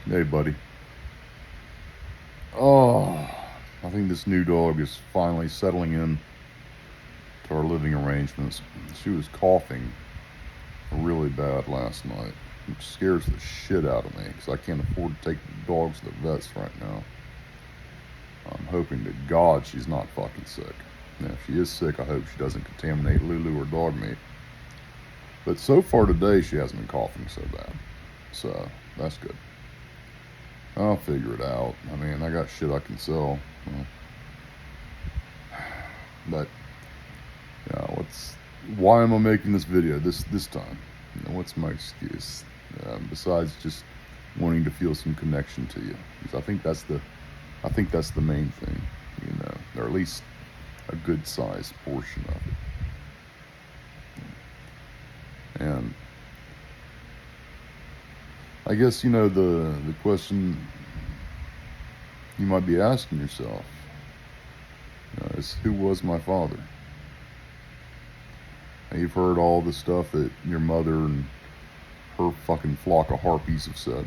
Hey, buddy. Oh, I think this new dog is finally settling in to our living arrangements. She was coughing really bad last night, which scares the shit out of me because I can't afford to take dogs to the vets right now. I'm hoping to God she's not fucking sick. And if she is sick, I hope she doesn't contaminate Lulu or dog meat. But so far today, she hasn't been coughing so bad. So that's good. I'll figure it out. I mean, I got shit I can sell. But why am I making this video this time? What's my excuse? Besides just wanting to feel some connection to you, because I think that's the main thing, or at least a good sized portion of it. And I guess the question you might be asking yourself is, who was my father? Now, you've heard all the stuff that your mother and her fucking flock of harpies have said.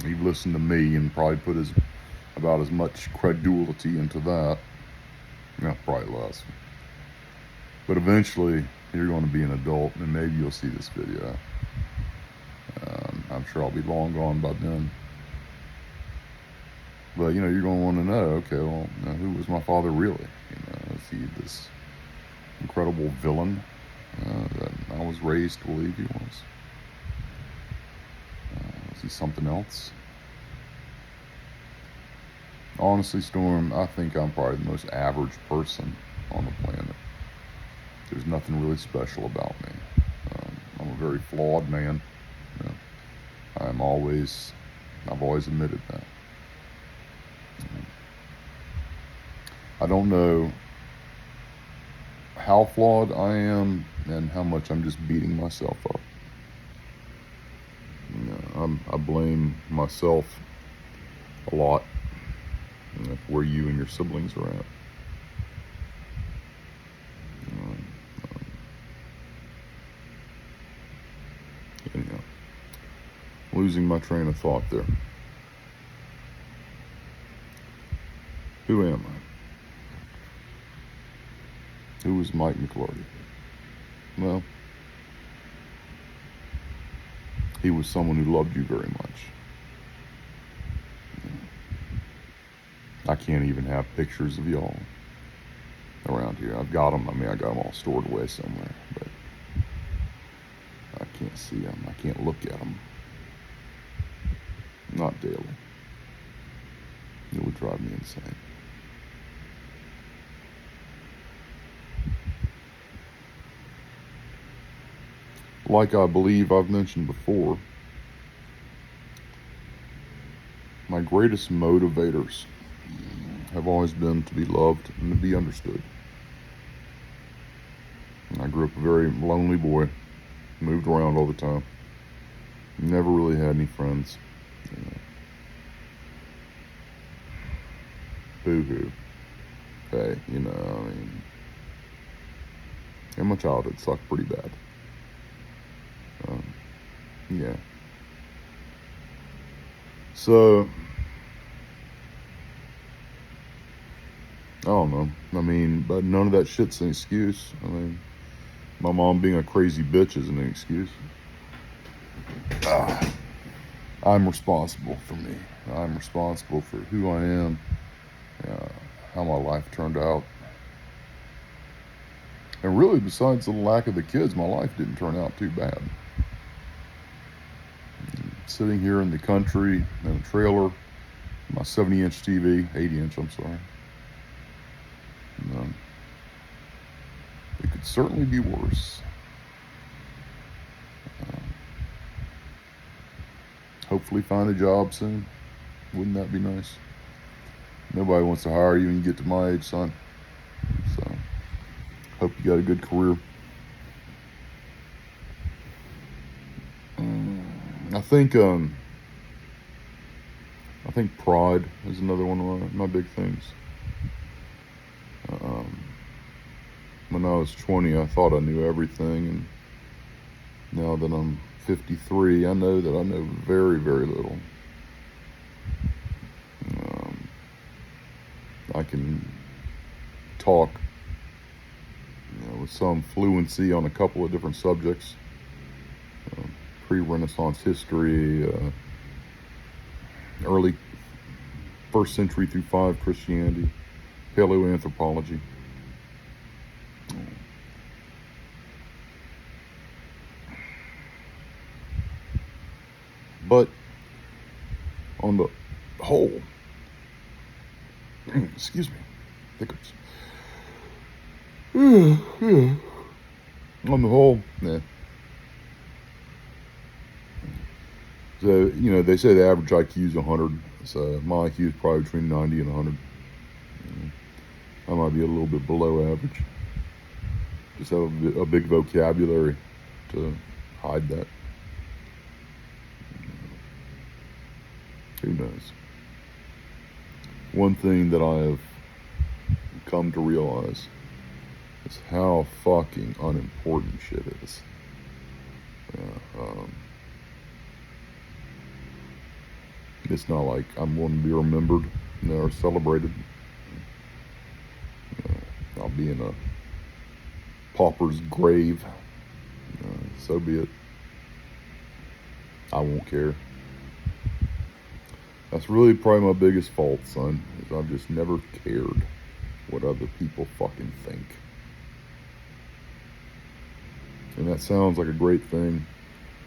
You've listened to me and probably put about as much credulity into that. Probably less. But eventually, you're going to be an adult, and maybe you'll see this video. I'm sure I'll be long gone by then. But, you're going to want to know, okay, well, who was my father really? Is he this incredible villain that I was raised to believe he was? Is he something else? Honestly, Storm, I think I'm probably the most average person on the planet. There's nothing really special about me. I'm a very flawed man. I've always admitted that. I don't know how flawed I am and how much I'm just beating myself up. I blame myself a lot where you and your siblings are at. Anyhow, losing my train of thought there. Who am I? Who is Mike McLarty? Well, he was someone who loved you very much. I can't even have pictures of y'all around here. I've got them. I got them all stored away somewhere, but I can't see them. I can't look at them. Not daily. It would drive me insane. Like I believe I've mentioned before, my greatest motivators have always been to be loved and to be understood. I grew up a very lonely boy, moved around all the time, never really had any friends. Boo-hoo. Hey, and my childhood sucked pretty bad. Yeah. So, I don't know. But none of that shit's an excuse. My mom being a crazy bitch isn't an excuse. I'm responsible for me. I'm responsible for who I am, how my life turned out. And really, besides the lack of the kids, my life didn't turn out too bad. Sitting here in the country in a trailer, my 70-inch TV, 80-inch, I'm sorry. It could certainly be worse. Hopefully find a job soon. Wouldn't that be nice? Nobody wants to hire you when you get to my age, son. So, hope you got a good career. I think pride is another one of my big things. When I was 20, I thought I knew everything, and now that I'm 53, I know that I know very, very little. talk with some fluency on a couple of different subjects. Pre-Renaissance history, early 1st century through 5 Christianity, paleoanthropology. But on the whole, excuse me, hiccups. On the whole, yeah. So, they say the average IQ is 100. So my IQ is probably between 90 and 100. I might be a little bit below average. Just have a big vocabulary to hide that. Who knows? One thing that I have come to realize is how fucking unimportant shit is. It's not like I'm going to be remembered, or celebrated. I'll be in a pauper's grave. So be it. I won't care. That's really probably my biggest fault, son, is I've just never cared what other people fucking think. And that sounds like a great thing.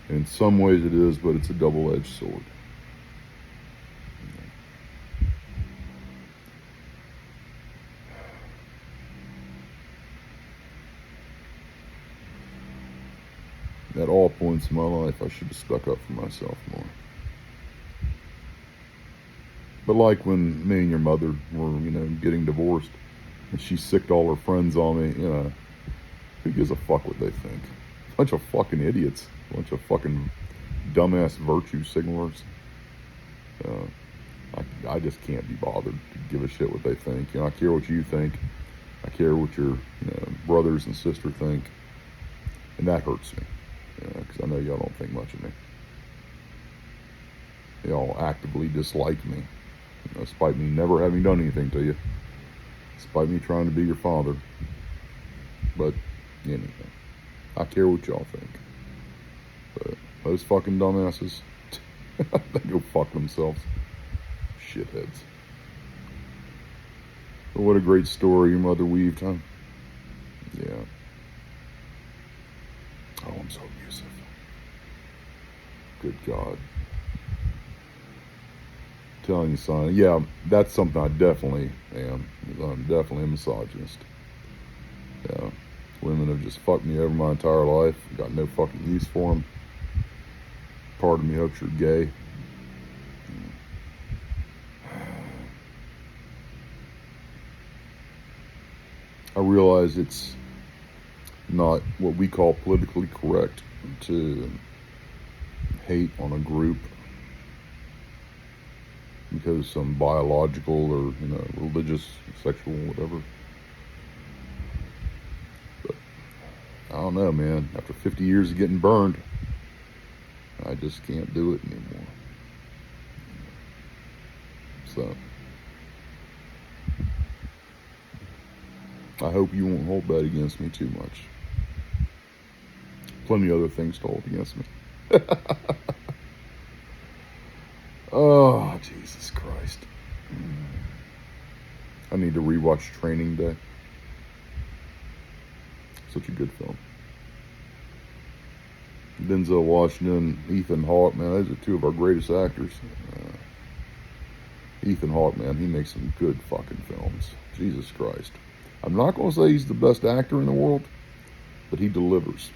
And in some ways it is, but it's a double-edged sword. At all points in my life, I should have stuck up for myself more. But like when me and your mother were, getting divorced, and she sicked all her friends on me, who gives a fuck what they think? Bunch of fucking idiots. Bunch of fucking dumbass virtue signalers. I just can't be bothered to give a shit what they think. I care what you think. I care what your brothers and sister think. And that hurts me. Because I know y'all don't think much of me. Y'all actively dislike me. Despite me never having done anything to you. Despite me trying to be your father. But, anyway. I care what y'all think. But those fucking dumbasses, they go fuck themselves. Shitheads. But what a great story your mother weaved, huh? Yeah. Oh, I'm so abusive. Good God. I'm telling you, son. Yeah, that's something I definitely am. I'm definitely a misogynist. Yeah. Women have just fucked me over my entire life. Got no fucking use for them. Part of me hopes you're gay. I realize it's not what we call politically correct to hate on a group because of some biological or religious, sexual, whatever. But I don't know, man. After 50 years of getting burned, I just can't do it anymore. So I hope you won't hold that against me too much. Plenty of other things to hold against me. Oh, Jesus Christ. I need to rewatch Training Day. Such a good film. Denzel Washington, Ethan Hawke, man, those are two of our greatest actors. Ethan Hawke, man, he makes some good fucking films. Jesus Christ. I'm not going to say he's the best actor in the world, but he delivers.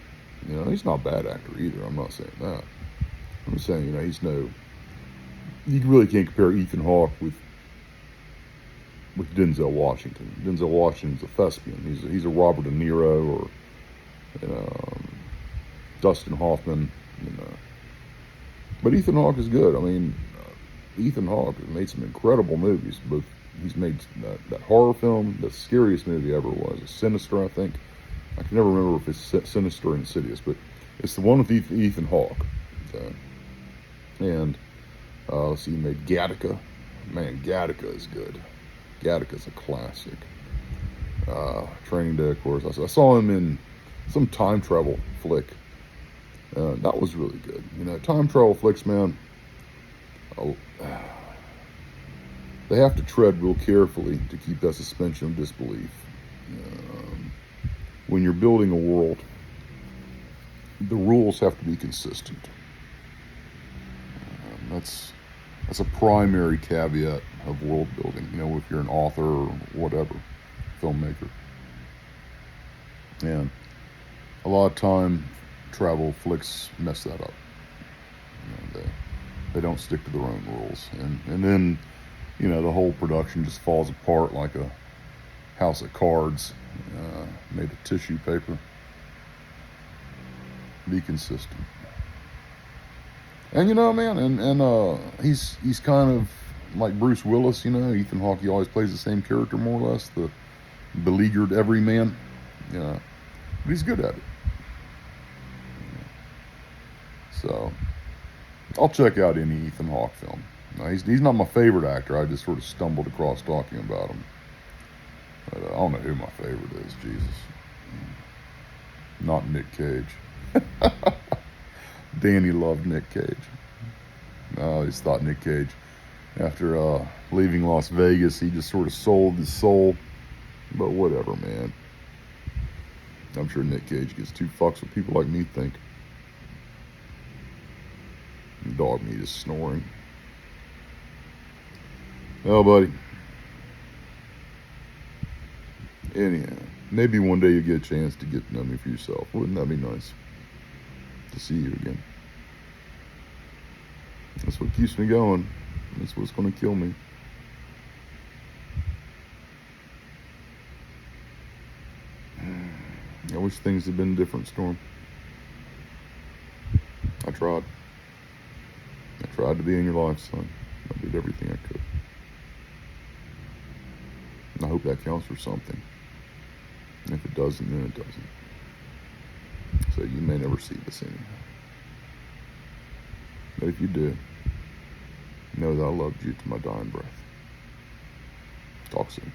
He's not a bad actor either. I'm not saying that. I'm just saying, he's no... You really can't compare Ethan Hawke with Denzel Washington. Denzel Washington's a thespian. He's a Robert De Niro or Dustin Hoffman. But Ethan Hawke is good. I mean, Ethan Hawke has made some incredible movies. Both he's made that horror film, the scariest movie ever was. It's Sinister, I think. I can never remember if it's Sinister or Insidious, but it's the one with Ethan Hawke. Okay. And let's see, he made Gattaca. Man, Gattaca is good. Gattaca's a classic. Training Day, of course. I saw him in some time travel flick. That was really good. You know, time travel flicks, man. Oh, they have to tread real carefully to keep that suspension of disbelief. When you're building a world, the rules have to be consistent. That's a primary caveat of world building. You know, if you're an author or whatever, filmmaker. And a lot of time travel flicks mess that up. You know, they don't stick to their own rules, and then, you know, the whole production just falls apart like a house of cards made of tissue paper. Be consistent. And you know, man, and he's kind of like Bruce Willis. You know, Ethan Hawke. He always plays the same character more or less, the beleaguered everyman. Yeah, but he's good at it. So I'll check out any Ethan Hawke film. Now, he's not my favorite actor. I just sort of stumbled across talking about him. But I don't know who my favorite is. Jesus, not Nick Cage. Danny loved Nick Cage. I just thought Nick Cage, after leaving Las Vegas, he just sort of sold his soul. But whatever, man. I'm sure Nick Cage gives two fucks what people like me think. Dog meat is snoring. Well, buddy. Anyhow, maybe one day you get a chance to get to know me for yourself. Wouldn't that be nice? To see you again. That's what keeps me going. That's what's going to kill me. I wish things had been different, Storm. I tried. I tried to be in your life, son. I did everything I could. And I hope that counts for something. And if it doesn't, then it doesn't. So you may never see this anyhow. But if you do, know that I loved you to my dying breath. Talk soon.